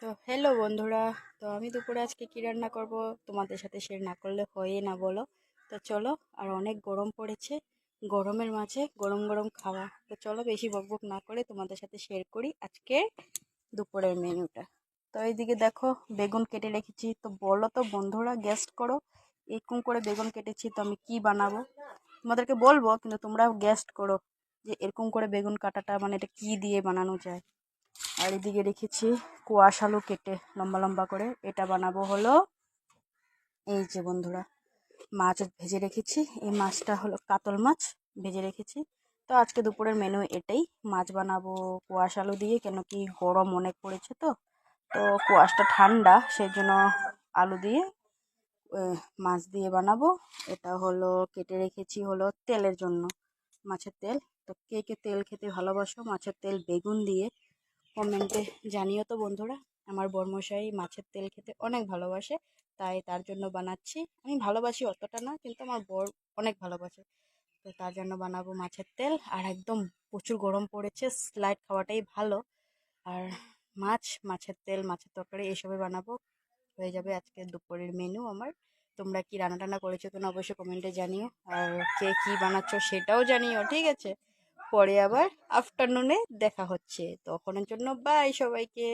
তো হ্যালো বন্ধুরা। তো আমি দুপুরে আজকে কি রান্না করব তোমাদের সাথে শেয়ার না করলে হয়ই না, বলো। তো চলো, আর অনেক গরম পড়েছে, গরমের মাঝে গরম গরম খাওয়া। তো চলো বেশি বকবক না করে তোমাদের সাথে শেয়ার করি আজকে দুপুরের মেনুটা। তো এইদিকে দেখো, বেগুন কেটে রেখেছি। তো বলো তো বন্ধুরা, গেস্ট করো এরকম করে বেগুন কেটেছি, তো আমি কি বানাবো তোমাদেরকে বলবো, কিন্তু তোমরা গেস্ট করো যে এরকম করে বেগুন কাটাটা মানে এটা কি দিয়ে বানানো যায়। আর এদিকে রেখেছি কোয়াশ আলু কেটে লম্বা লম্বা করে, এটা বানাবো হলো এই যে বন্ধুরা, মাছ ভেজে রেখেছি। এই মাছটা হলো কাতল মাছ, ভেজে রেখেছি। তো আজকে দুপুরের মেনু এটাই, মাছ বানাবো কোয়াশ আলু দিয়ে, কেন কি গরম অনেক পড়েছে। তো তো কোয়াশটা ঠান্ডা, সেই জন্য আলু দিয়ে মাছ দিয়ে বানাবো। এটা হলো কেটে রেখেছি হলো তেলের জন্য, মাছের তেল। তো কে কে তেল খেতে ভালোবাসো মাছের তেল বেগুন দিয়ে, কমেন্টে জানিও তো বন্ধুরা। আমার বরমশাই মাছের তেল খেতে অনেক ভালোবাসে, তাই তার জন্য বানাচ্ছি। আমি ভালোবাসি অতটা না, কিন্তু আমার বর অনেক ভালোবাসে, তো তার জন্য বানাবো মাছের তেল। আর একদম প্রচুর গরম পড়েছে, স্লাইড খাওয়াটাই ভালো। আর মাছের তেল, মাছের তরকারি এসবে বানাবো। হয়ে যাবে আজকে দুপুরের মেনু আমার। তোমরা কি রান্না টান্না করেছো কিনা অবশ্যই কমেন্টে জানিও, আর কে কি বানাচ্ছো সেটাও জানিও, ঠিক আছে। পরে আবার আফটারনুনে দেখা হচ্ছে, তখনের জন্য বাই সবাইকে।